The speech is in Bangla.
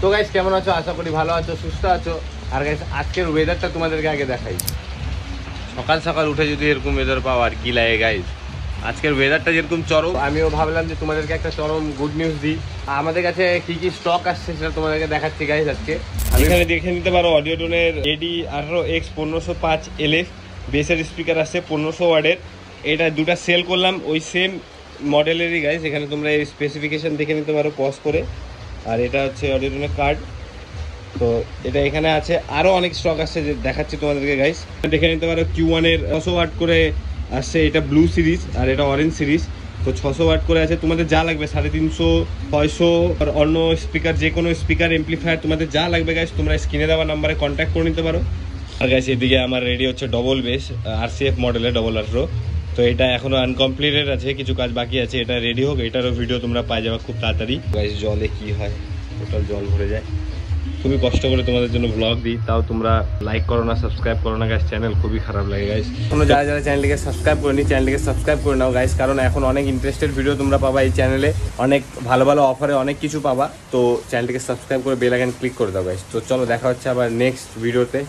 তো গাইস কেমন আছো? আশা করি ভালো আছো, সুস্থ আছো। আর গাইস আজকের ওয়েদারটা তোমাদেরকে আগে দেখাই। সকাল সকাল উঠে যদি এরকম ওয়েদার পাও আর কি লাগে গাইস। আজকের ওয়েদারটা যেরকম চরম, আমিও ভাবলাম যে তোমাদেরকে একটা চরম গুড নিউজ দিই। আমাদের কাছে কি কি স্টক আসছে সেটা তোমাদেরকে দেখাচ্ছি গাইস আজকে। এখানে দেখে নিতে পারো অডিওটোনের AD18X 1505 LF বেসের স্পিকার আসছে 1500 ওয়াটের। এটা দুটা সেল করলাম ওই সেম মডেলেরই গাইস। এখানে তোমরা এই স্পেসিফিকেশন দেখে নিতে পারো পজ করে। আর এটা হচ্ছে অডিওটোনের কার্ড। তো এটা এখানে আছে, আরও অনেক স্টক আসছে যে দেখাচ্ছি তোমাদেরকে গাইস। দেখে নিতে পারো Q1 এর 600 ওয়াট করে আসছে, এটা ব্লু সিরিজ আর এটা অরেঞ্জ সিরিজ। তো 600 ওয়াট করে আছে, তোমাদের যা লাগবে 350, 600 আর অন্য স্পিকার, যে কোনো স্পিকার এমপ্লিফায়ার তোমাদের যা লাগবে গাইস তোমরা স্ক্রিনে দেওয়া নাম্বারে কন্ট্যাক্ট করে নিতে পারো। আর গাইস এদিকে আমার রেডি হচ্ছে ডবল বেস RCF মডেলের 1818। তো এটা এখনো আনকমপ্লিটেড আছে, কিছু কাজ বাকি আছে, এটা রেডি হোক, এটারও ভিডিও তোমরা পাই যাবে খুব তাড়াতাড়ি। গাইস জলে কি হয়, টোটাল জল ভরে যায়। খুবই কষ্ট করে তোমাদের জন্য ব্লগ দিই, তাও তোমরা লাইক করো না, সাবস্ক্রাইব করো না গাইস। চ্যানেল খুবই খারাপ লাগে গাইস। কোনো যারা যারা চ্যানেলটিকে সাবস্ক্রাইব করে নি, চ্যানেলটিকে সাবস্ক্রাইব করে নাও গাইস, কারণ এখন অনেক ইন্টারেস্টেড ভিডিও তোমরা পাবা এই চ্যানেলে, অনেক ভালো ভালো অফারে অনেক কিছু পাবা। তো চ্যানেলটিকে সাবস্ক্রাইব করে বেল আইকন ক্লিক করে দাও গাইস। তো চলো দেখা হচ্ছে আবার নেক্সট ভিডিওতে।